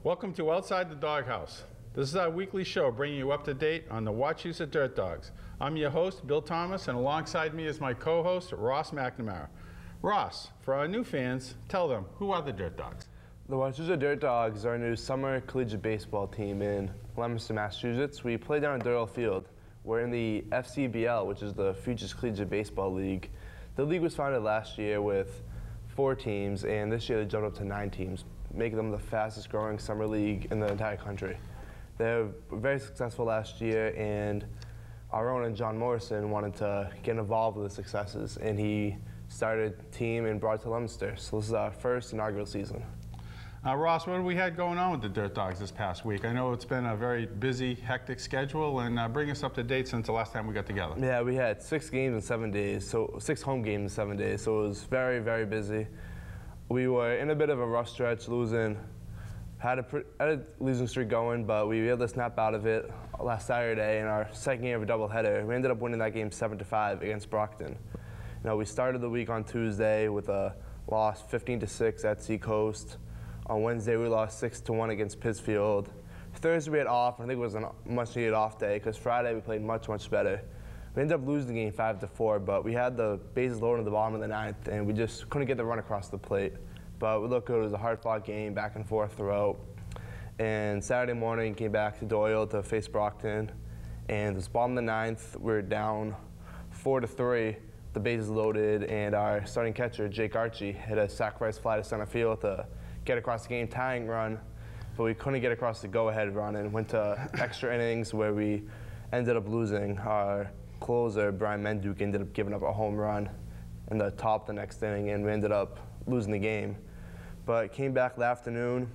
Welcome to Outside the Doghouse. This is our weekly show bringing you up to date on the Wachusett Dirt Dogs. I'm your host, Bill Thomas, and alongside me is my co-host, Ross McNamara. Ross, for our new fans, tell them, who are the Dirt Dogs? The Wachusett Dirt Dogs are a new summer collegiate baseball team in Leominster, Massachusetts. We play down at Doyle Field. We're in the FCBL, which is the Futures Collegiate Baseball League. The league was founded last year with 4 teams, and this year they jumped up to 9 teams, making them the fastest growing summer league in the entire country. They were very successful last year, and our owner, John Morrison, wanted to get involved with the successes, and he started a team and brought it to Leominster. So this is our first inaugural season. Ross, what have we had going on with the Dirt Dogs this past week? I know it's been a very busy, hectic schedule, and bring us up to date since the last time we got together. Yeah, we had 6 games in 7 days, so 6 home games in 7 days, so it was very, very busy. We were in a bit of a rough stretch, had a losing streak going, but we were able to snap out of it last Saturday in our second game of a doubleheader. We ended up winning that game 7-5 against Brockton. We started the week on Tuesday with a loss 15-6 at Seacoast. On Wednesday, we lost 6-1 against Pittsfield. Thursday, we had off. I think it was a much-needed off day because Friday we played much, much better. We ended up losing the game 5-4, but we had the bases loaded at the bottom of the 9th, and we just couldn't get the run across the plate. But we looked good. It was a hard-fought game, back and forth throughout. And Saturday morning, came back to Doyle to face Brockton, and this bottom of the 9th, we were down 4-3. The bases loaded, and our starting catcher, Jake Archie, hit a sacrifice fly to center field to get across the game tying run, but we couldn't get across the go-ahead run and went to extra innings where we ended up losing. Our closer, Brian Menduke, ended up giving up a home run in the top of the next inning, and we ended up losing the game. But came back the afternoon,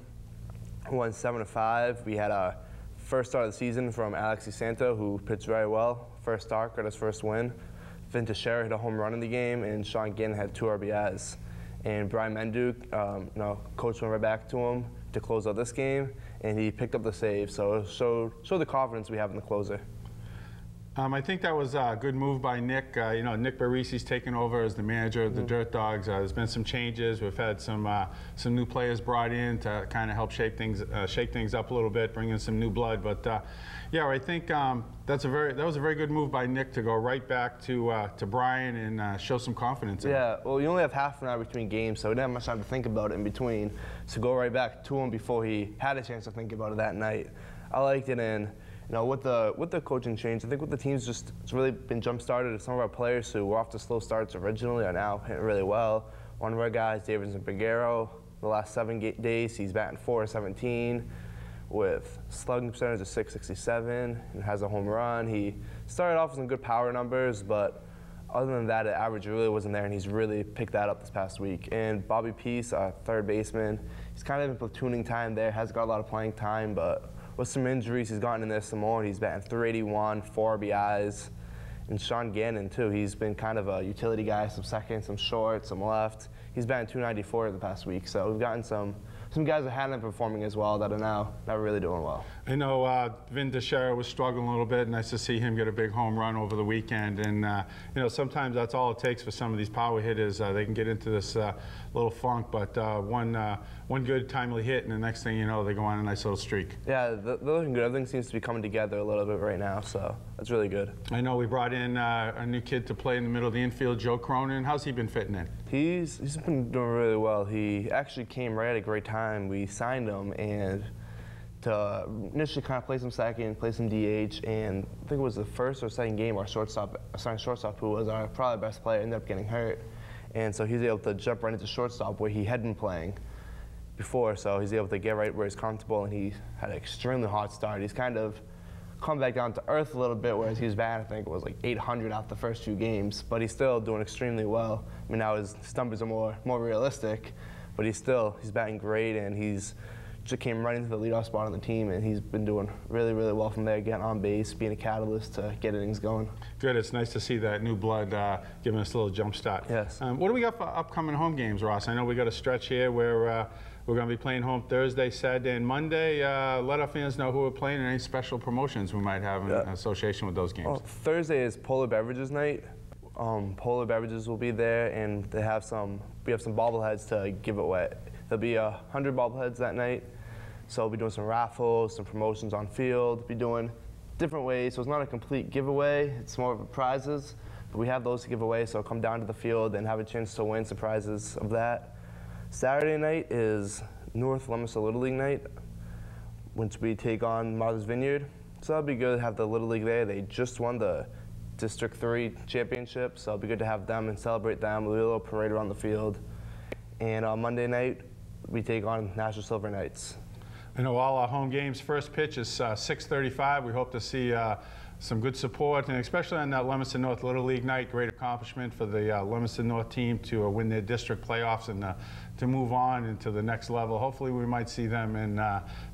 won 7-5. We had our first start of the season from Alex DeSanto, who pitched very well. First start, got his first win. Vin Teixeira hit a home run in the game, and Sean Gannon had 2 RBIs. And Brian Menduke, coach went right back to him to close out this game, and he picked up the save. So it showed the confidence we have in the closer. I think that was a good move by Nick. Nick Barisi's taken over as the manager of the Dirt Dogs. There's been some changes. We've had some new players brought in to kind of help shake things up a little bit, bring in some new blood. But yeah, I think that was a very good move by Nick to go right back to Brian and show some confidence. Yeah, well, you only have half an hour between games, so we didn't have much time to think about it in between. So go right back to him before he had a chance to think about it that night. I liked it, and with the coaching change, I think with the team's it's really been jump-started. Some of our players who were off to slow starts originally are now hitting really well. One of our guys, Davidson Peguero, the last 7 days, he's batting .417 with slugging percentage of .667 and has a home run. He started off with some good power numbers, but other than that, the average really wasn't there, and he's really picked that up this past week. And Bobby Peace, our third baseman, he's kind of in platooning time there, has got a lot of playing time, but with some injuries, he's gotten in there some more. He's batting .381, 4 RBIs. And Sean Gannon, too, he's been kind of a utility guy, some second, some short, some left. He's batting .294 the past week. So we've gotten some guys that hadn't been performing as well that are now really doing well. I know Vin Teixeira was struggling a little bit. Nice to see him get a big home run over the weekend. And sometimes that's all it takes for some of these power hitters. They can get into this little funk, but one good timely hit, and the next thing you know, they go on a nice little streak. Yeah, they're looking good. Everything seems to be coming together a little bit right now, so that's really good. I know we brought in a new kid to play in the middle of the infield, Joe Cronin. How's he been fitting in? He's been doing really well. He actually came right at a great time. We signed him and to initially kind of play some second, play some DH, and I think it was the first or second game our starting shortstop, who was our probably best player, ended up getting hurt. And so he's able to jump right into shortstop where he had been playing before, so he's able to get right where he's comfortable, and he had an extremely hot start. He's kind of come back down to earth a little bit, whereas he was batting, I think it was like 800 out the first 2 games, but he's still doing extremely well. I mean, now his numbers are more realistic, but he's batting great, and he's just came right into the leadoff spot on the team, and he's been doing really, really well from there, getting on base, being a catalyst to get innings going. Good. It's nice to see that new blood giving us a little jump start. Yes. What do we got for upcoming home games, Ross? I know we got a stretch here where we're going to be playing home Thursday, Saturday, and Monday. Let our fans know who we're playing and any special promotions we might have in association with those games. Well, Thursday is Polar Beverages Night. Polar Beverages will be there, and we have some bobbleheads to give away. There'll be 100 bobbleheads that night. So we'll be doing some raffles, some promotions on field, be doing different ways. So it's not a complete giveaway, it's more of a prizes, but we have those to give away, so come down to the field and have a chance to win some prizes of that. Saturday night is North Leominster Little League night, which we take on Martha's Vineyard. So that'll be good to have the Little League there. They just won the District 3 championship, so it'll be good to have them and celebrate them. We'll do a little parade around the field. And on Monday night, we take on National Silver Knights. I know all our home games, first pitch is 6:35. We hope to see some good support, and especially on that Leominster North Little League night. Great accomplishment for the Leominster North team to win their district playoffs and to move on into the next level. Hopefully we might see them in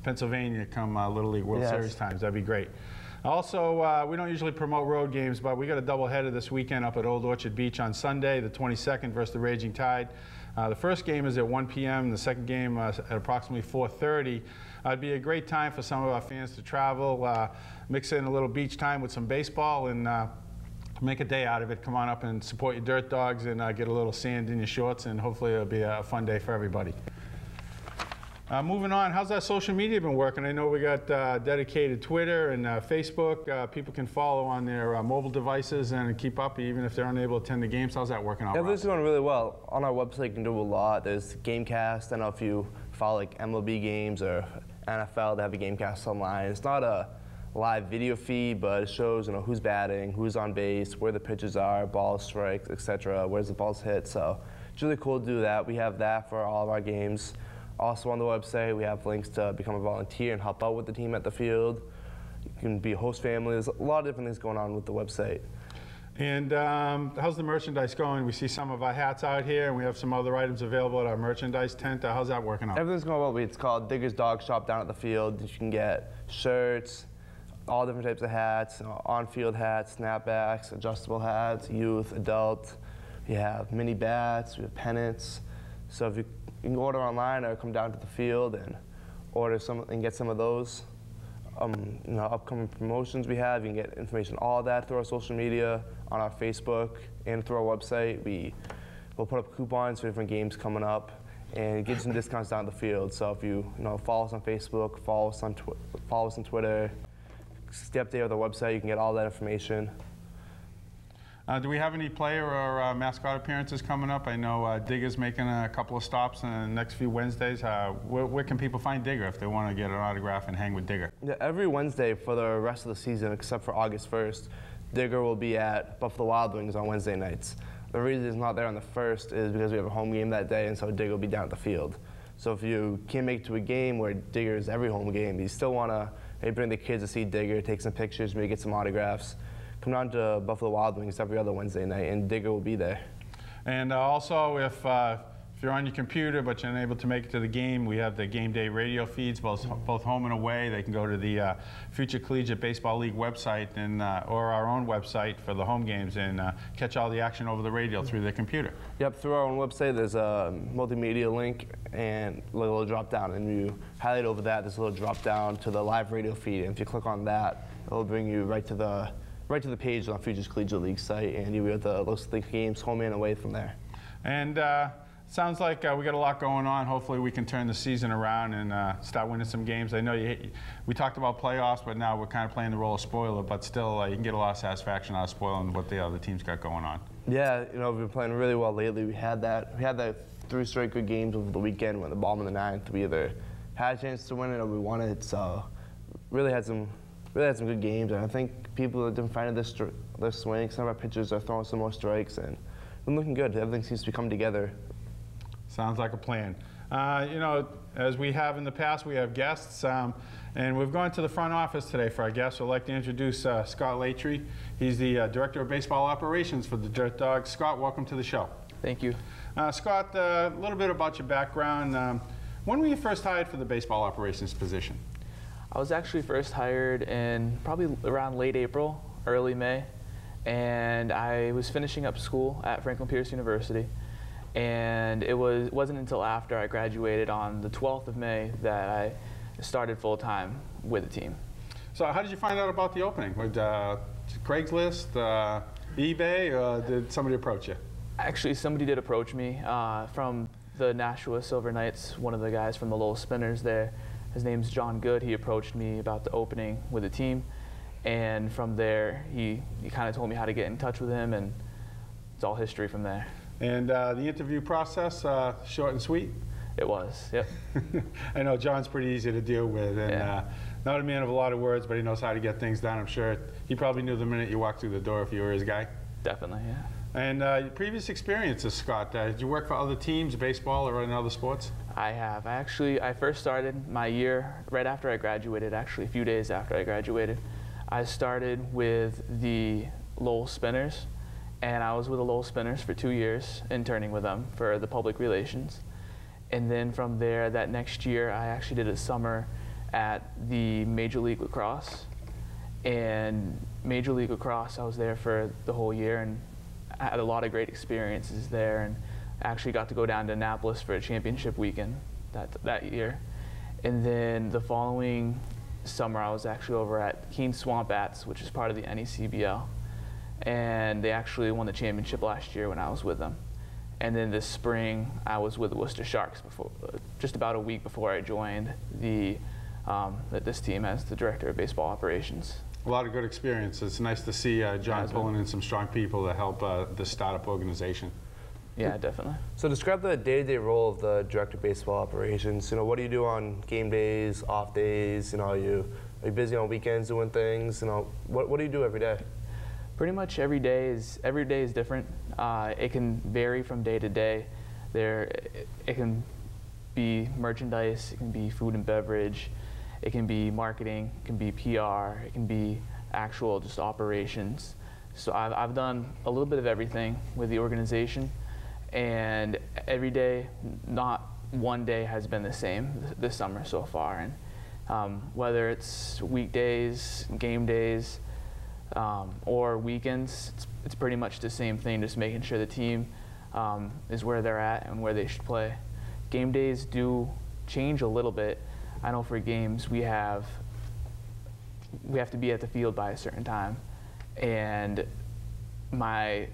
Pennsylvania come Little League World Series times. That'd be great. Also, we don't usually promote road games, but we got a doubleheader this weekend up at Old Orchard Beach on Sunday, the 22nd, versus the Raging Tide. The first game is at 1 p.m., the second game at approximately 4:30. It'd be a great time for some of our fans to travel, mix in a little beach time with some baseball, and make a day out of it. Come on up and support your Dirt Dogs and get a little sand in your shorts, and hopefully it'll be a fun day for everybody. Moving on, how's that social media been working? I know we got dedicated Twitter and Facebook. People can follow on their mobile devices and keep up even if they're unable to attend the games. How's that working out? Yeah, this is going really well. On our website, you can do a lot. There's Gamecast. I don't know if you follow like MLB games or NFL, they have a Gamecast online. It's not a live video feed, but it shows who's batting, who's on base, where the pitches are, balls, strikes, etc., where's the balls hit. So it's really cool to do that. We have that for all of our games. Also on the website, we have links to become a volunteer and help out with the team at the field. You can be a host family. There's a lot of different things going on with the website. And how's the merchandise going? We see some of our hats out here, and we have some other items available at our merchandise tent. How's that working out? Everything's going well. It's called Digger's Dog Shop down at the field. You can get shirts, all different types of hats, on-field hats, snapbacks, adjustable hats, youth, adult. We have mini bats, we have pennants. So if you can order online or come down to the field and order some and get some of those. Upcoming promotions we have. You can get information, all of that, through our social media, on our Facebook, and through our website. We'll put up coupons for different games coming up and get some discounts down the field. So if you follow us on Facebook, follow us on Twitter, stay updated with our website, you can get all that information. Do we have any player or mascot appearances coming up? I know Digger's making a couple of stops in the next few Wednesdays. Where can people find Digger if they want to get an autograph and hang with Digger? Yeah, every Wednesday for the rest of the season, except for August 1st, Digger will be at Buffalo Wild Wings on Wednesday nights. The reason he's not there on the 1st is because we have a home game that day, and so Digger will be down at the field. So if you can't make it to a game where Digger is every home game, you still want to maybe bring the kids to see Digger, take some pictures, maybe get some autographs. Come down to Buffalo Wild Wings every other Wednesday night, and Digger will be there. And also, if you're on your computer but you're unable to make it to the game, we have the game day radio feeds, both home and away. They can go to the Future Collegiate Baseball League website and or our own website for the home games and catch all the action over the radio through their computer. Yep, through our own website, there's a multimedia link and a little drop down, and you highlight over that. There's a little drop down to the live radio feed, and if you click on that, it'll bring you right to the page on Futures Collegiate League site, and you'll be able to look at the games home and away from there. And sounds like we got a lot going on. Hopefully we can turn the season around and start winning some games. I know we talked about playoffs, but now we're kind of playing the role of spoiler, but still you can get a lot of satisfaction out of spoiling what the other team's got going on. Yeah, we've been playing really well lately. We had that 3 straight good games over the weekend when the bottom of the 9th. We either had a chance to win it or we won it, so really had some good games, and I think people have been finding their swing. Some of our pitchers are throwing some more strikes, and been looking good. Everything seems to be coming together. Sounds like a plan. As we have in the past, we have guests, and we've gone to the front office today for our guests. I'd like to introduce Scott Latry. He's the Director of Baseball Operations for the Dirt Dogs. Scott, welcome to the show. Thank you. Scott, a little bit about your background. When were you first hired for the baseball operations position? I was actually first hired in probably around late April, early May, and I was finishing up school at Franklin Pierce University, and it wasn't until after I graduated on the 12th of May that I started full-time with the team. So how did you find out about the opening? Was Craigslist, eBay, or did somebody approach you? Actually, somebody did approach me from the Nashua Silver Knights, one of the guys from the Lowell Spinners there, his name's John Good. He approached me about the opening with the team, and from there he kind of told me how to get in touch with him, and it's all history from there. And the interview process, short and sweet? It was, yep. I know John's pretty easy to deal with, and Yeah. not a man of a lot of words, but he knows how to get things done. I'm sure he probably knew the minute you walked through the door if you were his guy. Definitely, yeah. And your previous experiences, Scott, did you work for other teams, baseball or in other sports? I have. I first started my year right after I graduated, actually a few days after I graduated. I started with the Lowell Spinners, and I was with the Lowell Spinners for 2 years, interning with them for the public relations. And then from there, that next year, I actually did a summer at the Major League Lacrosse. And Major League Lacrosse, I was there for the whole year, and I had a lot of great experiences there, and actually got to go down to Annapolis for a championship weekend that year. And then the following summer, I was actually over at Keene Swamp Bats, which is part of the NECBL. And they actually won the championship last year when I was with them. And then this spring, I was with the Worcester Sharks just about a week before I joined this team as the director of baseball operations. A lot of good experience. It's nice to see John pulling in some strong people to help the startup organization. Yeah, definitely. So describe the day-to-day role of the director of baseball operations. You know, what do you do on game days, off days? You know, are you busy on weekends doing things? You know, what do you do every day? Pretty much every day is different. It can vary from day to day. It can be merchandise, it can be food and beverage, it can be marketing, it can be PR, it can be actual just operations. So I've done a little bit of everything with the organization, and every day, not one day has been the same this summer so far. And whether it's weekdays, game days, or weekends, it's pretty much the same thing, just making sure the team is where they're at and where they should play. Game days do change a little bit. I know for games we have to be at the field by a certain time, and my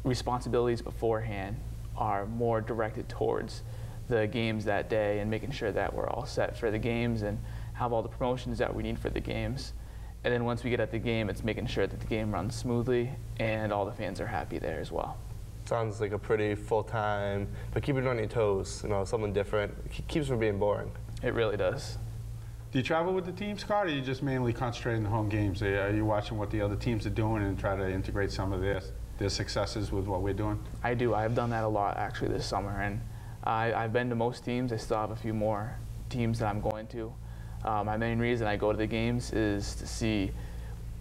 responsibilities beforehand are more directed towards the games that day and making sure that we're all set for the games and have all the promotions that we need for the games. And then once we get at the game, it's making sure that the game runs smoothly and all the fans are happy there as well. Sounds like a pretty full-time, but keep it on your toes, you know, something different. It keeps from being boring. It really does. Do you travel with the team, Scott, or are you just mainly concentrating on the home games? Are you watching what the other teams are doing and try to integrate some of their successes with what we're doing? I do. I've done that a lot actually this summer, and I've been to most teams. I still have a few more teams that I'm going to. My main reason I go to the games is to see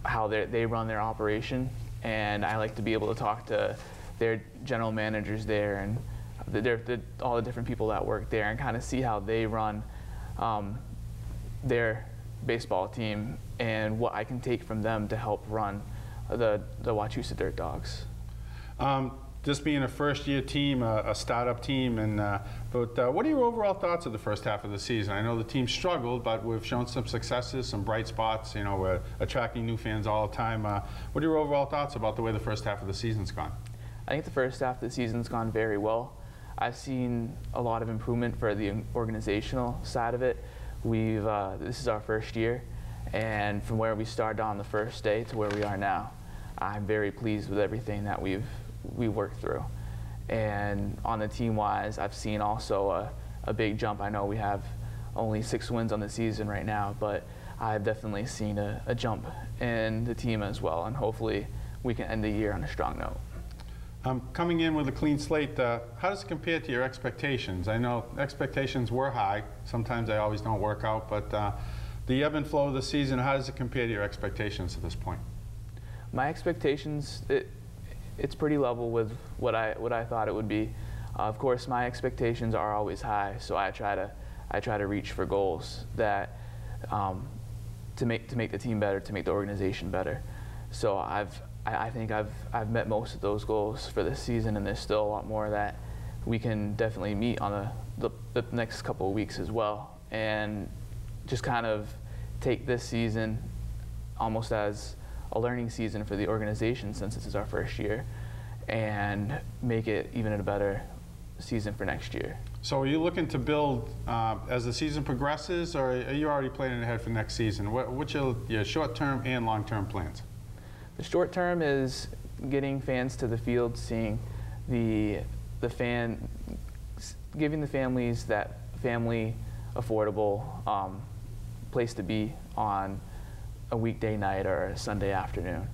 how they run their operation, and I like to be able to talk to their general managers there and all the different people that work there and kind of see how they run their baseball team and what I can take from them to help run the Wachusett Dirt Dogs. This being a first-year team, a startup team, but what are your overall thoughts of the first half of the season? I know the team struggled, but we've shown some successes, some bright spots. You know, we're attracting new fans all the time. What are your overall thoughts about the way the first half of the season's gone? I think the first half of the season's gone very well. I've seen a lot of improvement for the organizational side of it. This is our first year, and from where we started on the first day to where we are now, I'm very pleased with everything that we worked through. And on the team-wise, I've seen also a big jump. I know we have only 6 wins on the season right now, but I've definitely seen a jump in the team as well, and hopefully we can end the year on a strong note. Coming in with a clean slate, how does it compare to your expectations? I know expectations were high. Sometimes they always don't work out, but the ebb and flow of the season, how does it compare to your expectations at this point? My expectations, it's pretty level with what I thought it would be. Of course, my expectations are always high, so I try to reach for goals that to make the team better, to make the organization better. So I think I've met most of those goals for this season, and there's still a lot more that we can definitely meet on the next couple of weeks as well, and just kind of take this season almost as a learning season for the organization, since this is our first year, and make it even a better season for next year. So are you looking to build as the season progresses, or are you already planning ahead for next season? What's your short-term and long-term plans? The short term is getting fans to the field, seeing giving the families that family affordable place to be on a weekday night or a Sunday afternoon.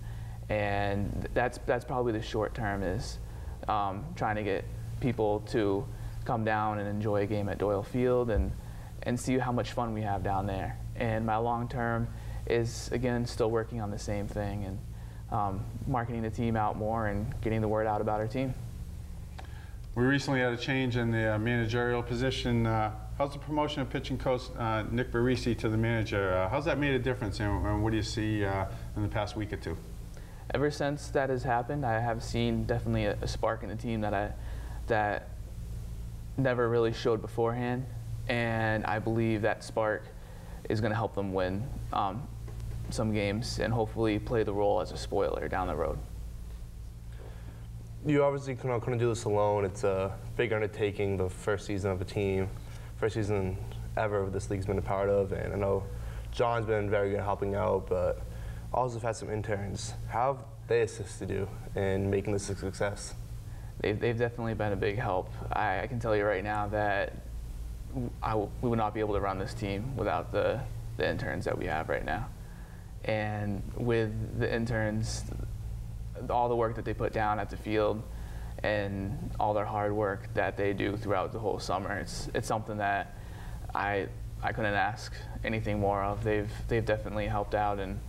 And that's probably the short term, is trying to get people to come down and enjoy a game at Doyle Field and see how much fun we have down there. And my long term is, again, still working on the same thing, and marketing the team out more and getting the word out about our team. We recently had a change in the managerial position. How's the promotion of pitching coach Nick Barisi to the manager? How's that made a difference, and what do you see in the past week or two? Ever since that has happened, I have seen definitely a spark in the team that never really showed beforehand, and I believe that spark is going to help them win some games and hopefully play the role as a spoiler down the road. You obviously couldn't do this alone. It's a big undertaking, the first season of a team, first season ever this league's been a part of, and I know John's been very good at helping out, but also have had some interns. How have they assisted you in making this a success? They've definitely been a big help. I can tell you right now that we would not be able to run this team without the interns that we have right now. And with the interns, all the work that they put down at the field and all their hard work that they do throughout the whole summer, it's something that I couldn't ask anything more of. They've definitely helped out, and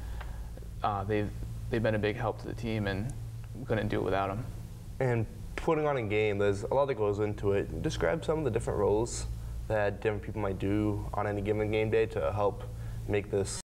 they've been a big help to the team, and we couldn't do it without them. And putting on a game, there's a lot that goes into it. Describe some of the different roles that different people might do on any given game day to help make this